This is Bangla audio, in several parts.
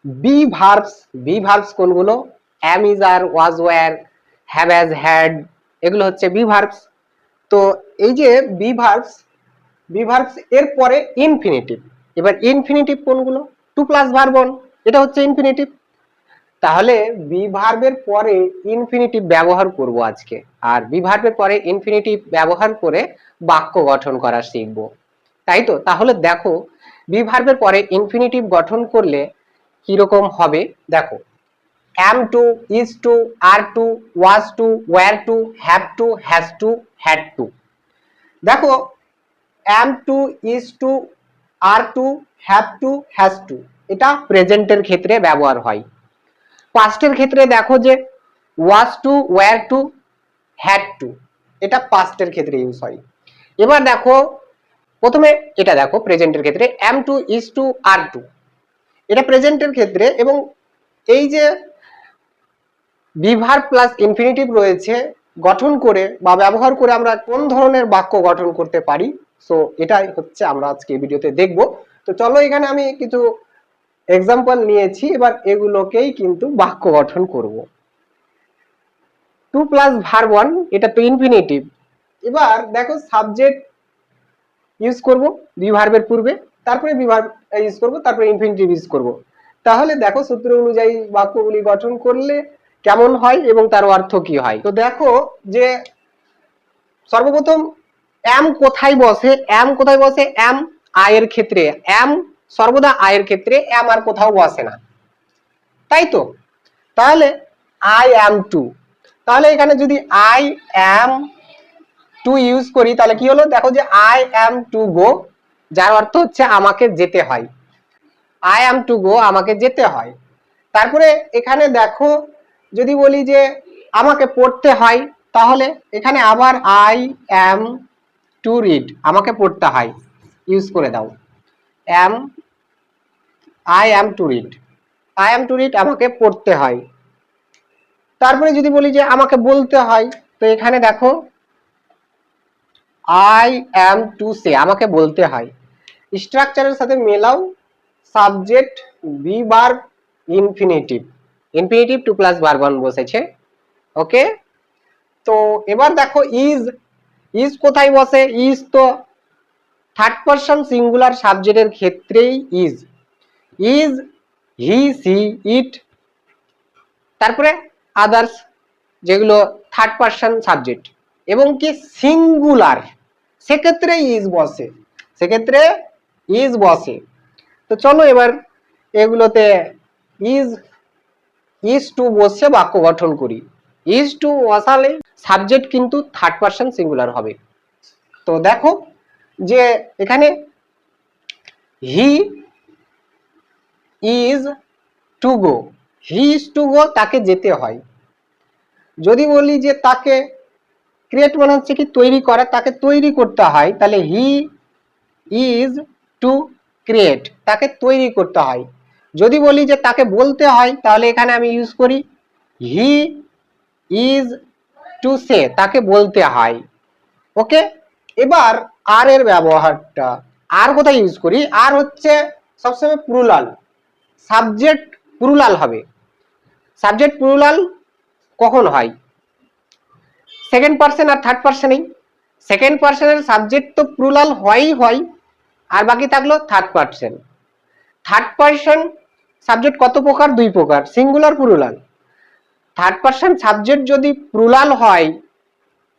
বি ভার্বস কোনগুলো? Am, is, are, was, were, have, has, had, এগুলো হচ্ছে বি ভার্বস। তো এই যে বি ভার্বস এর পরে ইনফিনিটিভ। এবার ইনফিনিটিভ কোনগুলো? টু প্লাস ভার্ব অন, এটা হচ্ছে ইনফিনিটিভ। তাহলে বি ভার্বের পরে ইনফিনিটিভ ব্যবহার করব আজকে, আর বি ভার্বের পরে ইনফিনিটিভ ব্যবহার করে বাক্য গঠন করা শিখব, তাই তো? তাহলে দেখো বি ভার্বের পরে ইনফিনিটিভ গঠন করলে কিরকম হবে দেখো। am to, is to, are to, was to, were to, have to, has to, had to। দেখো am to, is to, are to, have to, has to এটা প্রেজেন্টের ক্ষেত্রে ব্যবহার হয়। পাস্টের ক্ষেত্রে দেখো যে was to, were to, had to এটা পাস্টের ক্ষেত্রে ইউজ হয়। এবার দেখো প্রথমে এটা দেখো প্রেজেন্টের ক্ষেত্রে am to, is to, are to এটা প্রেজেন্টের ক্ষেত্রে, এবং এই যে বি ভার্ব প্লাস ইনফিনিটিভ রয়েছে গঠন করে বা ব্যবহার করে আমরা কোন ধরনের বাক্য গঠন করতে পারি, সো এটাই হচ্ছে আমরা আজকে ভিডিওতে দেখব। তো চলো এখানে আমি কিছু এক্সাম্পল নিয়েছি, এবার এগুলোকেই কিন্তু বাক্য গঠন করব। টু প্লাস ভার্ব ওয়ান এটা তো ইনফিনিটিভ। এবার দেখো সাবজেক্ট ইউজ করব বি ভার্বের পূর্বে, তারপরে বি ভার্ব ইউজ করব, তারপরে ইনফিনিটিভ ইউজ করব। তাহলে দেখো সূত্র অনুযায়ী বাক্যগুলি গঠন করলে কেমন হয় এবং তার অর্থ কি হয়। তো দেখো যে সর্বপ্রথম এম কোথায় বসে? এম কোথায় বসে? এম আয়ের ক্ষেত্রে। এম সর্বদা আয়ের ক্ষেত্রে, এম আর কোথাও বসে না, তাই তো? তাহলে আই অ্যাম টু, তাহলে এখানে যদি আই অ্যাম টু ইউজ করি তাহলে কি হলো? দেখো যে আই অ্যাম টু গো, যার অর্থ হচ্ছে আমাকে যেতে হয়। আই অ্যাম টু গো আমাকে যেতে হয়। তারপরে এখানে দেখো যদি বলি যে আমাকে পড়তে হয়, তাহলে এখানে আবার আই অ্যাম টু রিড আমাকে পড়তে হয় ইউজ করে দাও। Am I am to read, I am to read আমাকে পড়তে হয়। তারপরে যদি বলি যে আমাকে বলতে হয়, তো এখানে দেখো আই অ্যাম টু সে আমাকে বলতে হয়। স্ট্রাকচারের সাথে মেলাও subject be verb infinitive, infinitive to plus verb one বসেছে। ওকে, তো এবার দেখো ইজ, ইজ কোথায় বসে? ইজ তো থার্ড পারসন সিঙ্গুলার সাবজেক্টের ক্ষেত্রেই ইজ। ইজ হি, সি, ইট, তারপরে আদার্স যেগুলো থার্ড পারসন সাবজেক্ট এবং কি সিঙ্গুলার, সেক্ষেত্রে ইজ বসে, সেক্ষেত্রে ইজ বসে। তো চলো এবার এগুলোতে ইজ, ইজ টু বসে বাক্য গঠন করি। ইজ টু বসালে সাবজেক্ট কিন্তু থার্ড পারসন সিঙ্গুলার হবে। তো দেখো যে এখানে he is to go, he is to গো তাকে যেতে হয়। যদি বলি যে তাকে ক্রিয়েট মানে হচ্ছে কি তৈরি করা, তাকে তৈরি করতে হয়, তাহলে হি ইজ টু ক্রিয়েট তাকে তৈরি করতে হয়। যদি বলি যে তাকে বলতে হয়, তাহলে এখানে আমি ইউজ করি হি ইজ টু সে তাকে বলতে হয়। ওকে, এবার আর এর ব্যবহারটা, আর কোথায় ইউজ করি? আর হচ্ছে সবসময় প্লুরাল, সাবজেক্ট প্লুরাল হবে। সাবজেক্ট প্লুরাল কখন হয়? সেকেন্ড পারসন আর থার্ড পারসনেই। সেকেন্ড পারসনের সাবজেক্ট তো প্লুরাল হয়ই হয়, আর বাকি থাকলো third person. Third person subject কত প্রকার? দুই প্রকার, singular plural. Third person subject যদি প্লুরাল হয়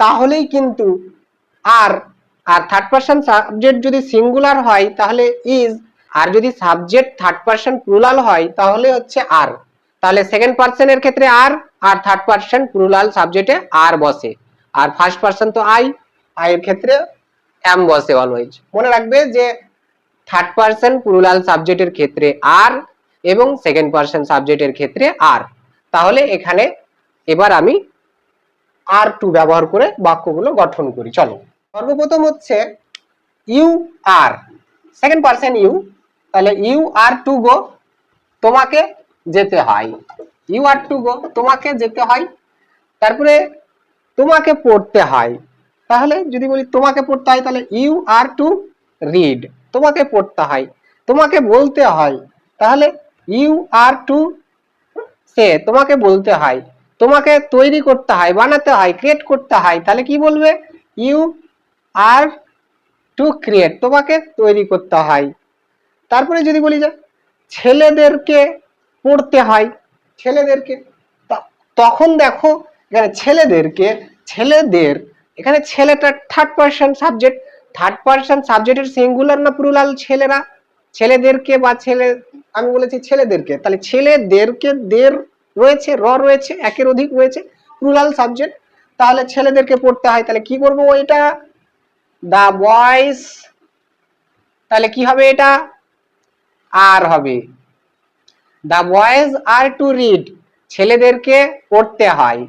তাহলেই কিন্তু আর, আর থার্ড পারসন সাবজেক্ট যদি সিঙ্গুলার হয় তাহলে ইজ, আর যদি সাবজেক্ট থার্ড পারসন প্লুরাল হয় তাহলে হচ্ছে আর। তাহলে সেকেন্ড পারসনের ক্ষেত্রে আর, আর থার্ড পারসন প্লুরাল সাবজেক্টে আর বসে। আর ফার্স্ট পারসন তো আই, আই এর ক্ষেত্রে এম বসে অলওয়েজ। মনে রাখবে যে থার্ড পারসন প্লুরাল সাবজেক্টের ক্ষেত্রে আর এবং সেকেন্ড পারসন সাবজেক্টের ক্ষেত্রে আর। তাহলে এখানে এবার আমি আর টু ব্যবহার করে বাক্যগুলো গঠন করি। চলো সর্বপ্রথম হচ্ছে you are, second person you, তাহলে ইউ আর টু গো তোমাকে যেতে হয়। ইউ আর টু গো তোমাকে যেতে হয়। তারপরে তোমাকে পড়তে হয়, তাহলে যদি বলি তোমাকে পড়তে হয় তাহলে ইউ আর টু রিড তোমাকে পড়তে হয়। তোমাকে বলতে হয়, তাহলে ইউ আর টু সে, তোমাকে বলতে হয়, তোমাকে তৈরি করতে হয়, বানাতে হয়, ক্রিয়েট করতে হয়, তাহলে কি বলবে? ইউ আর টু ক্রিয়েট, তোমাকে তৈরি করতে হয়। তারপরে যদি বলি যে ছেলেদেরকে পড়তে হয়, ছেলেদেরকে, তখন দেখো এখানে ছেলেদেরকে, ছেলেদের, এখানে ছেলেটা third person subject, third person সাবজেক্টের সিঙ্গুলার না প্লুরাল? ছেলেরা, ছেলেদেরকে বা ছেলে, আমি বলেছি ছেলেদেরকে, তাহলে ছেলেদেরকে দের রয়েছে, র রয়েছে, একের অধিক রয়েছে, প্লুরাল সাবজেক্ট, তাহলে ছেলেদেরকে পড়তে হয়, তাহলে কি করবো এটা? দা বয়েজ, তাহলে কি হবে এটা? আর হবে। দা বয়েজ আর টু রিড, ছেলেদেরকে পড়তে হয়।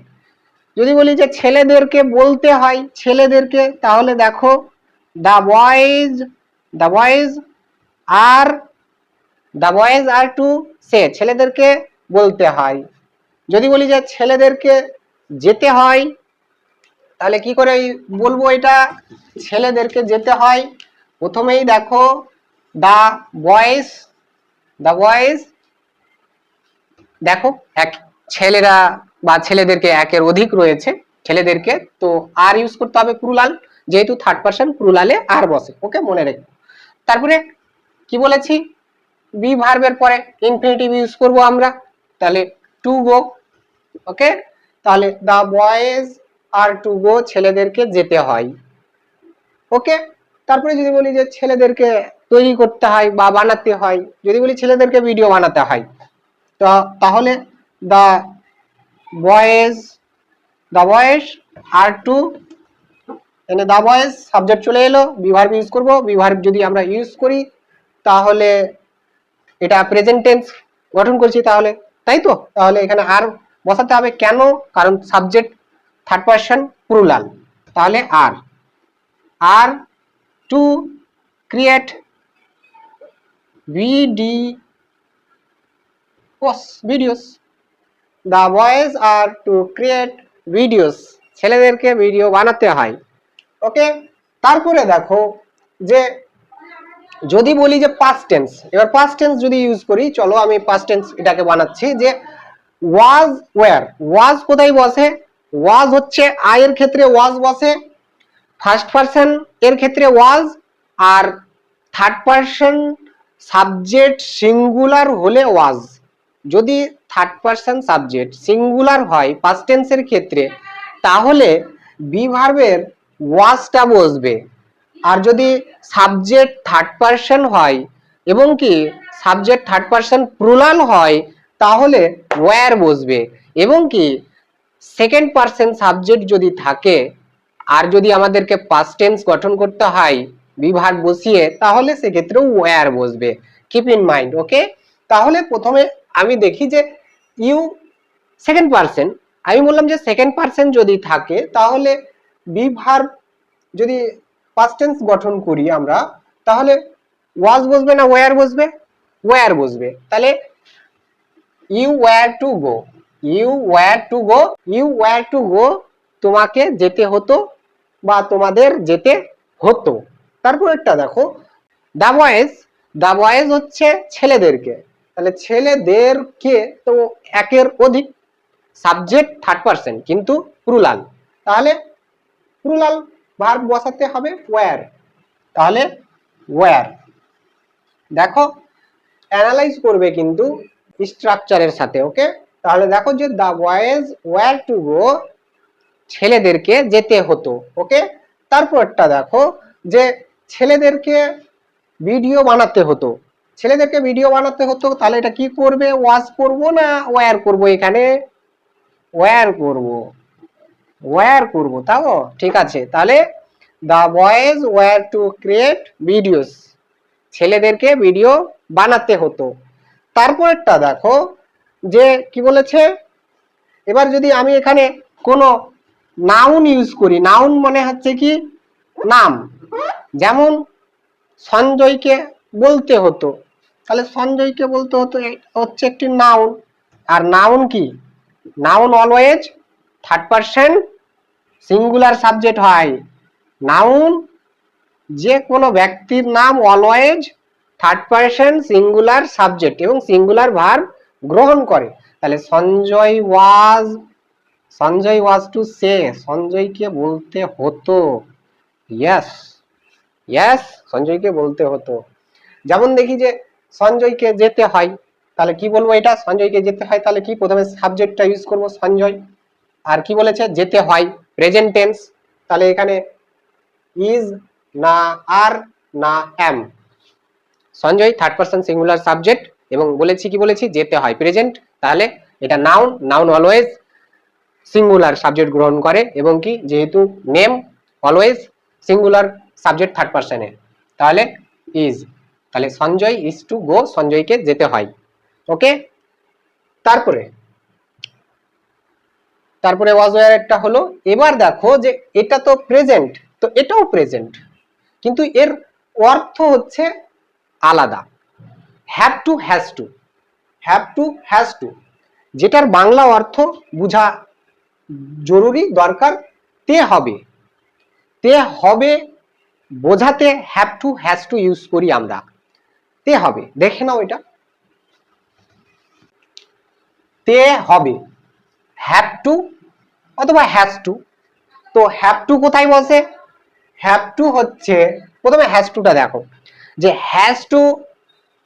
যদি বলি যে ছেলেদেরকে বলতে হয়, ছেলেদেরকে, তাহলে দেখো the boys, the boys are, the boys are to say, ছেলেদেরকে বলতে হয়। যদি বলি যে ছেলেদেরকে যেতে হয়, তাহলে কি করে বলবো এটা? ছেলেদেরকে যেতে হয়, প্রথমেই দেখো দা বয়েজ, দা বয়েজ, দেখো এক, ছেলেরা বা ছেলেদেরকে একের অধিক রয়েছে, ছেলেদেরকে, তো আর ইউজ করতে হবে প্লুরাল, যেহেতু থার্ড পারসন প্লুরালে আর বসে, ওকে মনে রেখো। তারপরে কি বলেছি? বি ভার্বের পরে ইনফিনিটিভ ইউজ করব আমরা, তাহলে টু গো, ওকে, তাহলে দা বয়েজ আর টু গো, ছেলেদেরকে যেতে হয়, ওকে। তারপরে যদি বলি যে ছেলেদেরকে তৈরি করতে হয় বা বানাতে হয়, যদি বলি ছেলেদেরকে ভিডিও বানাতে হয়, তো তাহলে the boys, the boys are two, এনে দা বয়েজ সাবজেক্ট চলে এলো, বি ভার্ব ইউজ করব, বি ভার্ব যদি আমরা ইউজ করি তাহলে এটা প্রেজেন্ট টেন্স গঠন করছি, তাহলে তাই তো, তাহলে এখানে আর বসাতে হবে, কেন? কারণ সাবজেক্ট থার্ড পারসন প্লুরাল, তাহলে are, are to create videos, the boys are to create videos, ছেলেদেরকে ভিডিও বানাতে হয়, ওকে। তারপরে দেখো যে যদি বলি যে পাস্ট টেন্স, এবার পাস্ট টেন্স যদি ইউজ করি, চলো আমি পাস্ট টেন্স এটাকে বানাচ্ছি, যে ওয়াজ ওয়্যার, ওয়াজ কোথায় বসে? ওয়াজ হচ্ছে আই এর ক্ষেত্রে ওয়াজ বসে, ফার্স্ট পারসন এর ক্ষেত্রে ওয়াজ, আর থার্ড পারসন সাবজেক্ট সিঙ্গুলার হলে ওয়াজ। যদি থার্ড পারসন সাবজেক্ট সিঙ্গুলার হয় পাস্ট টেন্সের ক্ষেত্রে, তাহলে বি ভার্বের ওয়াজটা বসবে, আর যদি সাবজেক্ট থার্ড পারসন হয় এবং কি সাবজেক্ট থার্ড পারসন প্লুরাল হয়, তাহলে ওয়্যার বসবে, এবং কি সেকেন্ড পারসন সাবজেক্ট যদি থাকে আর যদি আমাদেরকে পাস্ট টেন্স গঠন করতে হয় বি ভার্ব বসিয়ে, তাহলে সেক্ষেত্রেও ওয়্যার বসবে, কিপ ইন মাইন্ড, ওকে। তাহলে প্রথমে আমি দেখি যে ইউ সেকেন্ড পারসন, আমি বললাম যে সেকেন্ড পারসন যদি থাকে তাহলে বি ভার্ব যদি পাস্ট টেন্স গঠন করি আমরা, তাহলে ওয়াজ বসবে না ওয়্যার বসবে? ওয়্যার বসবে, তাহলে you were to go, you were to go, you were to go, তোমাকে যেতে হতো বা তোমাদের যেতে হতো। তারপর একটা দেখো দা বয়েজ, দা বয়েজ হচ্ছে ছেলেদেরকে, তাহলে ছেলেদেরকে তো একের অধিক, সাবজেক্ট থার্ড পারসন কিন্তু প্লুরাল, তাহলে প্লুরাল ভার্ব বসাতে হবে ওয়্যার, তাহলে ওয়্যার। দেখো অ্যানালাইজ করবে কিন্তু স্ট্রাকচারের সাথে, ওকে। তাহলে দেখো যে দা বয়েজ ওয়্যার টু গো, ছেলেদেরকে যেতে হতো, ওকে। তারপরটা দেখো যে ছেলেদেরকে ভিডিও বানাতে হতো, ছেলেদেরকে ভিডিও বানাতে হতো, তাহলে এটা কি করবে? ওয়াজ করব না ওয়্যার করব? এখানে ওয়্যার করব, ওয়্যার করব, তাও ঠিক আছে। তাহলে the boys were to create videos, ছেলেদেরকে ভিডিও বানাতে হতো। তারপরটা দেখো যে কি বলেছে, এবার যদি আমি এখানে কোনো নাউন ইউজ করি, নাউন মানে হচ্ছে কি নাম, যেমন সঞ্জয়কে বলতে হতো, তাহলে সঞ্জয়কে বলতে হতো হচ্ছে একটি নাউন, আর নাউন কি? Noun always third person singular subject হয়, নাউন যে কোনো ব্যক্তির নাম always third person singular subject এবং সিঙ্গুলার ভার্ব গ্রহণ করে। তাহলে সঞ্জয় ওয়াজ টু সে, সঞ্জয়কে বলতে হতো। ইয়েস ইয়েস, সঞ্জয়কে বলতে হতো। যেমন দেখি যে সঞ্জয়কে যেতে হয়, তাহলে কি বলবো, এটা সঞ্জয়কে যেতে হয়, তাহলে কি প্রথমে সাবজেক্টটা ইউজ করব সঞ্জয়, আর কি বলেছে যেতে হয় প্রেজেন্ট টেন্স, তাহলে এখানে ইজ না আর না am, Sanjay third person singular subject এবং বলেছি কি বলেছি যেতে হয় প্রেজেন্ট, তাহলে এটা noun, noun always singular subject গ্রহণ করে এবং কি যেহেতু name always singular subject third পারসনের, তাহলে ইজ, তাহলে সঞ্জয় ইজ টু গো, সঞ্জয়কে যেতে হয়। ওকে, তারপরে ওয়াজ ওয়্যারটা হলো। এবার দেখো যে এটা তো প্রেজেন্ট, তো এটাও প্রেজেন্ট, কিন্তু এর অর্থ হচ্ছে আলাদা। Have to, has to, have to has to, যেটার বাংলা অর্থ বুঝা জরুরি দরকার, তে হবে, তে হবে বোঝাতে have to has to use করি আমরা। তে হবে, দেখে নাও এটা, তে হবে, হ্যাভ টু অথবা হ্যাজ টু। তো হ্যাভ টু কোথায় বসে? হ্যাভ টু হচ্ছে, প্রথমে হ্যাজ টুটা দেখো, যে has to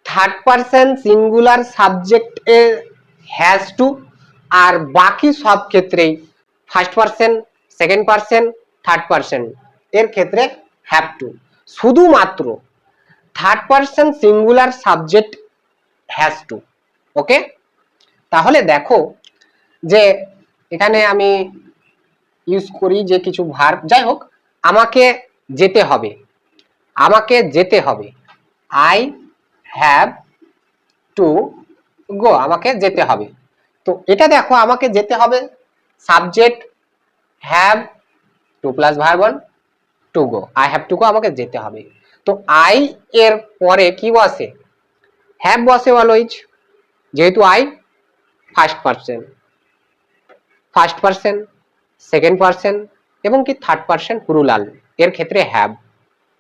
third person singular subject এর হ্যাজ টু, আর বাকি সব ক্ষেত্রেই first person, second person, third person এর ক্ষেত্রে হ্যাভ টু। শুধুমাত্র third person singular subject has to. Okay, তাহলে দেখো যে এখানে আমি ইউজ করি যে কিছু ভার্ব, যাই হোক, আমাকে যেতে হবে, আমাকে যেতে হবে, আই হ্যাভ টু গো, আমাকে যেতে হবে। তো এটা দেখো আমাকে যেতে হবে, subject have to plus verb one to go, I have to go, আমাকে যেতে হবে। তো আই এর পরে কি বসে? হ্যাভ বসে অলওয়েজ, যেহেতু I first person, second person এবং কি থার্ড পারসন প্লুরাল এর ক্ষেত্রে হ্যাভ।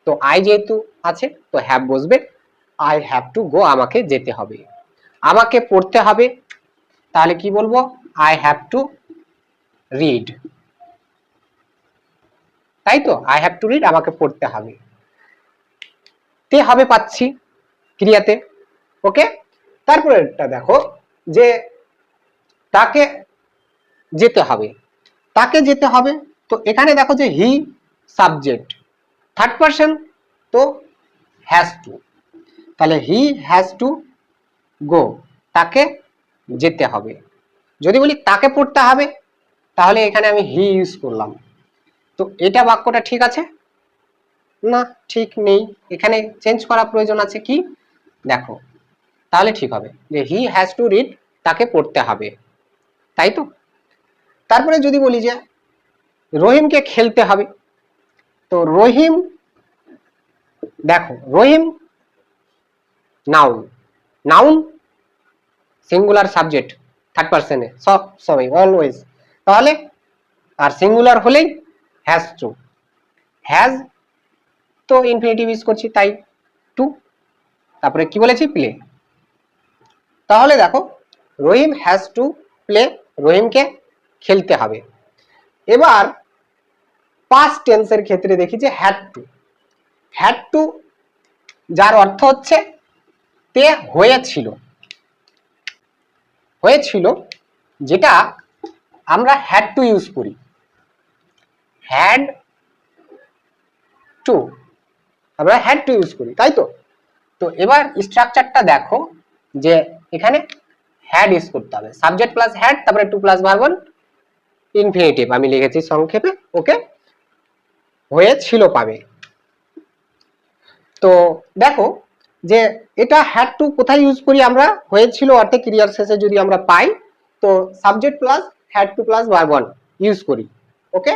তো আই যেহেতু আছে তো হ্যাভ বসবে, আই হ্যাভ টু গো, আমাকে যেতে হবে। আমাকে পড়তে হবে, তাহলে কি বলবো? আই হ্যাভ টু রিড, তাই তো, আই হ্যাভ টু রিড, আমাকে পড়তে হবে। তে হবে পাচ্ছি ক্রিয়াতে। ওকে, তারপরে এটা দেখো যে তাকে যেতে হবে, তাকে যেতে হবে, তো এখানে দেখো যে হি সাবজেক্ট থার্ড পারসন, তো হ্যাজ টু, তাহলে হি হ্যাজ টু গো, তাকে যেতে হবে। যদি বলি তাকে পড়তে হবে, তাহলে এখানে আমি হি ইউজ করলাম। তো এটা বাক্যটা ঠিক আছে না? ঠিক নেই, এখানে চেঞ্জ করা প্রয়োজন আছে। কি দেখো, তাহলে ঠিক হবে যে হি হ্যাজ টু রিড, তাকে পড়তে হবে, তাই তো। তারপরে যদি বলি যে রহিমকে খেলতে হবে, তো রহিম, দেখো Rahim noun, noun singular subject third পারসনে সব সময় অলওয়েজ, তাহলে আর সিঙ্গুলার হলেই has to, has to infinitive use করছি তাই টু, তারপরে কি বলেছি প্লে। তাহলে দেখো রহিম হ্যাজ টু প্লে, রহিমকে খেলতে হবে। এবার পাস্ট টেন্সের ক্ষেত্রে দেখি যে হ্যাড টু, হ্যাড টু যার অর্থ হচ্ছে তে হয়েছিল, হয়েছিল, যেটা আমরা হ্যাড টু ইউজ করি, হ্যাড টু, আমরা হ্যাড টু ইউজ করি, তাই তো। তো এবার স্ট্রাকচারটা দেখো যে এখানে হ্যাড ইউজ করতে হবে, সাবজেক্ট প্লাস হ্যাড, তারপরে to plus verb one infinitive আমি লিখেছি সংক্ষেপে। ওকে, হয়েছিল পাবে। তো দেখো যে এটা হ্যাড টু কোথায় ইউজ করি আমরা? হয়েছিল অর্থে ক্রিয়ার শেষে যদি আমরা পাই, তো subject plus had to plus verb one use করি। ওকে,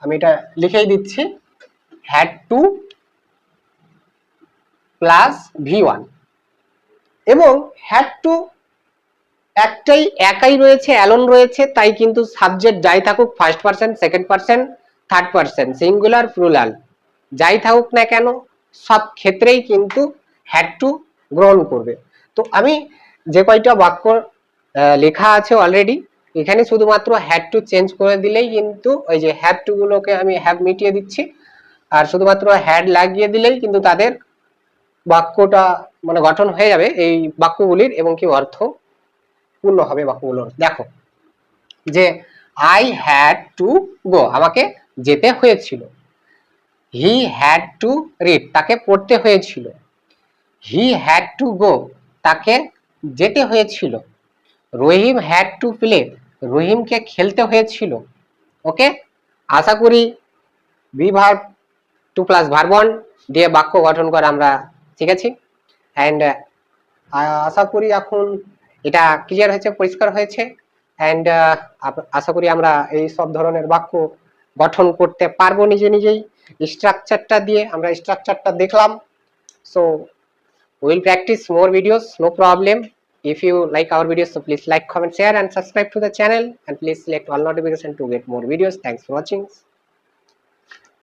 আমি এটা লিখেই দিচ্ছি, had to plus V one, এবং হ্যাড টু একটাই একাই রয়েছে, অ্যালোন রয়েছে, তাই কিন্তু সাবজেক্ট যাই থাকুক, first person, second person, third person, singular plural যাই থাকুক না কেন, সব ক্ষেত্রেই কিন্তু হ্যাড টু গ্রহণ করবে। তো আমি যে কয়টা বাক্য লেখা আছে অলরেডি, এখানে শুধুমাত্র হ্যাড টু চেঞ্জ করে দিলেই কিন্তু ওই যে হ্যাভ টু গুলোকে আমি হ্যাভ মিটিয়ে দিচ্ছি, আর শুধুমাত্র হ্যাড লাগিয়ে দিলেই কিন্তু তাদের বাক্যটা মানে গঠন হয়ে যাবে এই বাক্যগুলির, এবং কি অর্থ পূর্ণ হবে বাক্যগুলোর। দেখো যে আই হ্যাড টু গো, আমাকে যেতে হয়েছিল। হি হ্যাড টু রিড, তাকে পড়তে হয়েছিল। হি হ্যাড টু গো, তাকে যেতে হয়েছিল। রহিম হ্যাড টু প্লে, রহিমকে খেলতে হয়েছিল। ওকে, আশা করি be verb to plus verb one দিয়ে বাক্য গঠন করা আমরা শিখেছি। অ্যান্ড আশা করি এখন এটা ক্লিয়ার হয়েছে, পরিষ্কার হয়েছে। অ্যান্ড আশা করি আমরা এই সব ধরনের বাক্য গঠন করতে পারবো নিজে নিজেই। স্ট্রাকচারটা দিয়ে আমরা স্ট্রাকচারটা দেখলাম। So we'll practice more videos, no problem. If you like our videos, so please like, comment, share and subscribe to the channel, and please select all notification to get more videos. Thanks for watching.